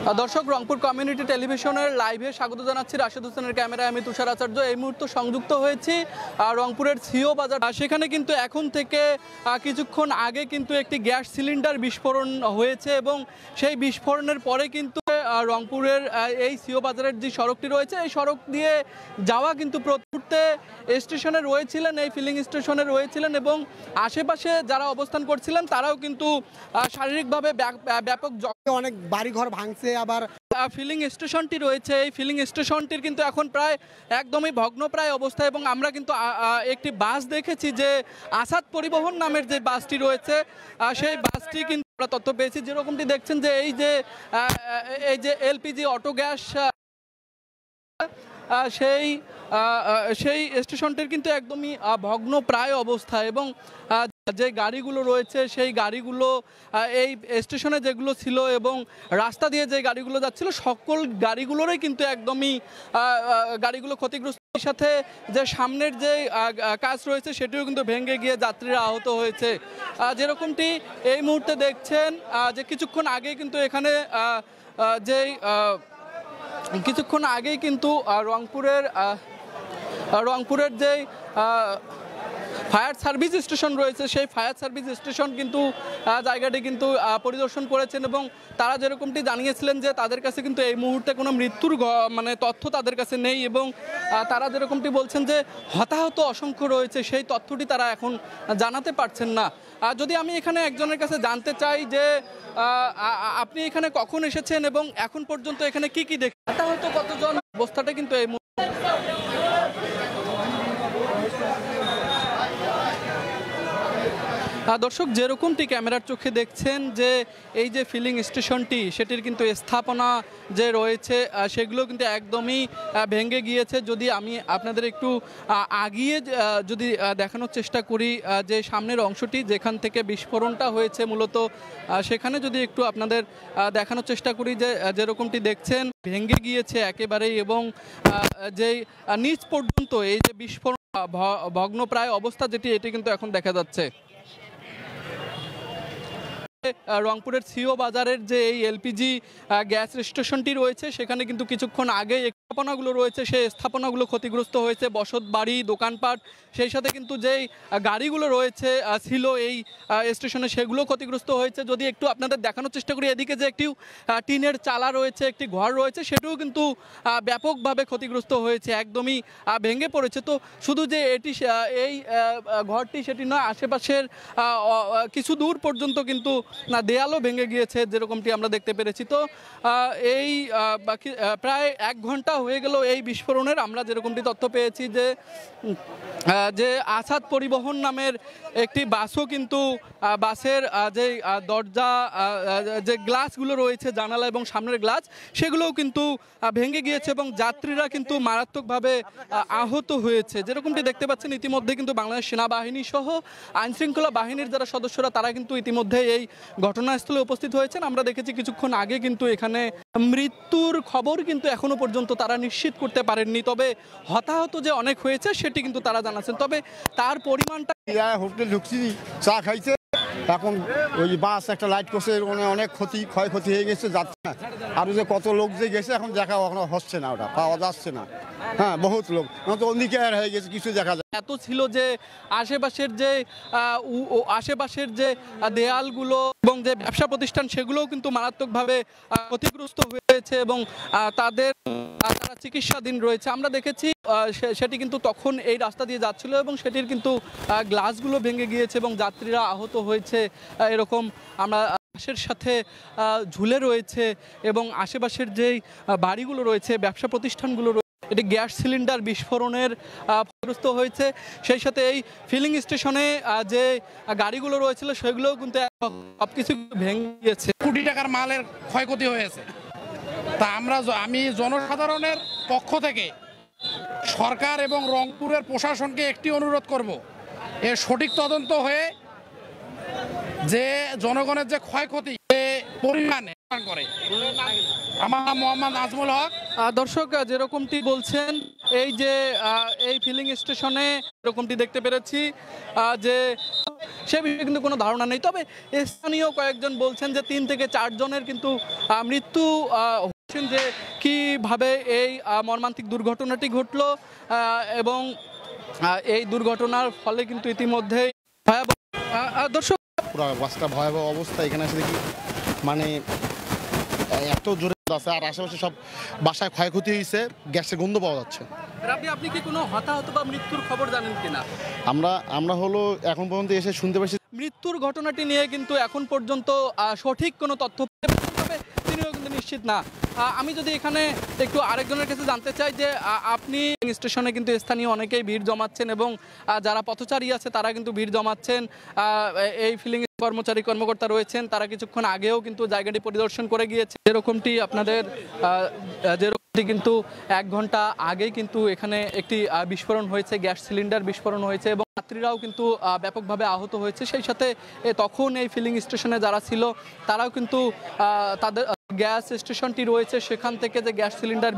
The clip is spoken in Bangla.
দর্শক, রংপুর কমিউনিটি টেলিভিশনের লাইভে স্বাগত জানাচ্ছি। রাশেদ হোসেনের ক্যামেরায় আমি তুষার আচার্য। এই মুহূর্তে সংযুক্ত হয়েছি রংপুরের সিও বাজার। সেখানে কিন্তু এখন থেকে কিছুক্ষণ আগে কিন্তু একটি গ্যাস সিলিন্ডার বিস্ফোরণ হয়েছে এবং সেই বিস্ফোরণের পরে কিন্তু রংপুরের এই সিও বাজারের যে সড়কটি রয়েছে, এই সড়ক দিয়ে যাওয়া কিন্তু প্রত্যুত্তে স্টেশনে রয়েছিলেন, এই ফিলিং স্টেশনে রয়েছিলেন এবং আশেপাশে যারা অবস্থান করছিলেন তারাও কিন্তু শারীরিকভাবে ব্যাপক অনেক বাড়িঘর ভাঙছে। আবার ফিলিং স্টেশনটি রয়েছে, এই ফিলিং স্টেশনটির কিন্তু এখন প্রায় একদমই ভগ্নপ্রায় অবস্থা এবং আমরা কিন্তু একটি বাস দেখেছি যে আসাদ পরিবহন নামের যে বাসটি রয়েছে, সেই বাসটি কিন্তু আমরা তথ্য পেয়েছি যেরকমটি দেখছেন যে এই যে এলপিজি অটো গ্যাস সেই স্টেশনটির কিন্তু একদমই ভগ্নপ্রায় অবস্থা এবং যে গাড়িগুলো রয়েছে সেই গাড়িগুলো এই স্টেশনে যেগুলো ছিল এবং রাস্তা দিয়ে যে গাড়িগুলো যাচ্ছিল সকল গাড়িগুলোরই কিন্তু একদমই গাড়িগুলো ক্ষতিগ্রস্ত। সাথে যে সামনের যে কাজ রয়েছে সেটিও কিন্তু ভেঙে গিয়ে যাত্রীরা আহত হয়েছে। যেরকমটি এই মুহূর্তে দেখছেন যে কিছুক্ষণ আগেই কিন্তু এখানে কিছুক্ষণ আগেই কিন্তু রংপুরের যেই ফায়ার সার্ভিস স্টেশন রয়েছে সেই ফায়ার সার্ভিস স্টেশন কিন্তু জায়গাটি কিন্তু পরিদর্শন করেছেন এবং তারা যেরকমটি জানিয়েছিলেন যে তাদের কাছে কিন্তু এই মুহূর্তে কোনো মৃত্যুর তথ্য তাদের কাছে নেই এবং তারা যেরকমটি বলছেন যে হতাহত অসংখ্য রয়েছে, সেই তথ্যটি তারা এখন জানাতে পারছেন না। যদি আমি এখানে একজনের কাছে জানতে চাই যে আপনি এখানে কখন এসেছেন এবং এখন পর্যন্ত এখানে কি কি দেখেন, হতাহত কতজন, অবস্থাটা কিন্তু এই দর্শক যেরকমটি ক্যামেরার চোখে দেখছেন যে এই যে ফিলিং স্টেশনটি সেটির কিন্তু স্থাপনা যে রয়েছে সেগুলো কিন্তু একদমই ভেঙে গিয়েছে। যদি আমি আপনাদের একটু আগিয়ে যদি দেখানোর চেষ্টা করি যে সামনের অংশটি যেখান থেকে বিস্ফোরণটা হয়েছে মূলত সেখানে যদি একটু আপনাদের দেখানোর চেষ্টা করি যে যেরকমটি দেখছেন ভেঙে গিয়েছে একেবারেই এবং যেই নিচ পর্যন্ত এই যে বিস্ফোরণ ভগ্নপ্রায় অবস্থা যেটি এটি কিন্তু এখন দেখা যাচ্ছে। রংপুরের সিও বাজারের যে এই এলপিজি গ্যাস স্টেশনটি রয়েছে সেখানে কিন্তু কিছুক্ষণ আগে স্থাপনাগুলো রয়েছে সেই স্থাপনাগুলো ক্ষতিগ্রস্ত হয়েছে, বসত বাড়ি, দোকানপাট, সেই সাথে কিন্তু যেই গাড়িগুলো রয়েছে ছিল এই স্টেশনে সেগুলো ক্ষতিগ্রস্ত হয়েছে। যদি একটু আপনাদের দেখানোর চেষ্টা করি, এদিকে যে একটি টিনের চালা রয়েছে, একটি ঘর রয়েছে, সেটাও কিন্তু ব্যাপকভাবে ক্ষতিগ্রস্ত হয়েছে, একদমই ভেঙে পড়েছে। তো শুধু যে এটি এই ঘরটি সেটি নয়, আশেপাশের কিছু দূর পর্যন্ত কিন্তু দেয়ালও ভেঙে গিয়েছে যেরকমটি আমরা দেখতে পেরেছি। তো এই প্রায় 1 ঘন্টা হয়ে গেল এই বিস্ফোরণের। আমরা যেরকমটি তথ্য পেয়েছি যে আসাদ পরিবহন নামের একটি বাসও কিন্তু বাসের যে দরজা যে গ্লাসগুলো রয়েছে জানালা এবং সামনের গ্লাস সেগুলোও কিন্তু ভেঙে গিয়েছে এবং যাত্রীরা কিন্তু মারাত্মকভাবে আহত হয়েছে। যেরকমটি দেখতে পাচ্ছেন ইতিমধ্যে কিন্তু বাংলাদেশ সেনাবাহিনী সহ আইনশৃঙ্খলা বাহিনীর যারা সদস্যরা তারা কিন্তু ইতিমধ্যে এই ঘটনাস্থলে উপস্থিত হয়েছেন। আমরা দেখেছি কিছুক্ষণ আগে কিন্তু এখানে মৃত্যুর খবর কিন্তু এখনো পর্যন্ত তারা নিশ্চিত করতে পারেননি, তবে হতাহত যে অনেক হয়েছে সেটি কিন্তু তারা জানাচ্ছেন, তবে তার পরিমাণটা হোটেল ঢুকছি, চা খাইছে, এখন ওই বাস একটা লাইট করছে, অনেক ক্ষয়ক্ষতি হয়ে গেছে, যাচ্ছে না। আর যে কত লোক যে গেছে এখন দেখা এখনো হচ্ছে না, ওটা পাওয়া যাচ্ছে না। হ্যাঁ, বহুত লোক তো অন্যদিকে হয়ে গেছে, কিছু দেখা যায়। এত ছিল যে আশেপাশের যে দেয়ালগুলো এবং যে ব্যবসা প্রতিষ্ঠান সেগুলোও কিন্তু মারাত্মকভাবে ক্ষতিগ্রস্ত হয়েছে এবং তারা চিকিৎসাধীন রয়েছে। আমরা দেখেছি সেটি কিন্তু তখন এই রাস্তা দিয়ে যাচ্ছিল এবং সেটির কিন্তু গ্লাসগুলো ভেঙে গিয়েছে এবং যাত্রীরা আহত হয়েছে এরকম আমরা বাসের সাথে ঝুলে রয়েছে এবং আশেপাশের যেই বাড়িগুলো রয়েছে, ব্যবসা প্রতিষ্ঠানগুলো রয়েছে, এটি গ্যাস সিলিন্ডার বিস্ফোরণের ক্ষতিগ্রস্ত হয়েছে। সেই সাথে এই ফিলিং স্টেশনে যে গাড়িগুলো রয়েছিল সেগুলোও কিন্তু সবকিছু ভেঙে গিয়েছে, কোটি টাকার মালের ক্ষয়ক্ষতি হয়েছে। তা আমি জনসাধারণের পক্ষ থেকে সরকার এবং রংপুরের প্রশাসনকে একটি অনুরোধ করব, এর সঠিক তদন্ত হয়ে যে জনগণের যে ক্ষয়ক্ষতি পরিমাণ করে। আমার নাম মোহাম্মদ নাজমুল হক। দর্শক যেরকমটি বলছেন এই যে এই ফিলিং স্টেশনে এরকমটি দেখতে পেরেছি যে সে বিষয়ে কিন্তু কোনো ধারণা নেই। তবে স্থানীয় কয়েকজন বলছেন যে 3 থেকে 4 জনের কিন্তু মৃত্যু হচ্ছেন, যে কিভাবে এই মর্মান্তিক দুর্ঘটনাটি ঘটলো এবং এই দুর্ঘটনার ফলে কিন্তু ইতিমধ্যে ভয়াবহ দর্শক পুরো বাসটা ভয়াবহ অবস্থা। এখানে এসে দেখি মানে এত জোরে আছে, আর আশেপাশে সব বাসায় ক্ষয়ক্ষতি হয়েছে, গ্যাসের গন্ধ পাওয়া যাচ্ছে। রাবি, আপনি কি কোনো হতাহত বা মৃত্যুর খবর জানেন কিনা? আমরা হলো এখন পর্যন্ত এসে শুনতে পারছি মৃত্যুর ঘটনাটি নিয়ে কিন্তু এখন পর্যন্ত সঠিক কোনো তথ্য তবে তিনিও কিন্তু নিশ্চিত না। আমি যদি এখানে একটু আরেকজনের কাছে জানতে চাই যে আপনি স্টেশনে কিন্তু স্থানীয় অনেকেই ভিড় জমাচ্ছেন এবং যারা পথচারী আছে তারা কিন্তু ভিড় জমাচ্ছেন, এই ফিলিং কর্মকর্তা রয়েছেন, তারা কিছুক্ষণ আগেও কিন্তু জায়গাটি পরিদর্শন করে গিয়েছে। যেরকমটি আপনাদের যেরকমটি কিন্তু 1 ঘন্টা আগেই কিন্তু এখানে একটি বিস্ফোরণ হয়েছে, গ্যাস সিলিন্ডার বিস্ফোরণ হয়েছে এবং যাত্রীরাও কিন্তু ব্যাপকভাবে আহত হয়েছে। সেই সাথে তখন এই ফিলিং স্টেশনে যারা ছিল তারাও কিন্তু তাদের গ্যাস স্টেশনটি রয়েছে সেখান থেকে যে গ্যাস সিলিন্ডার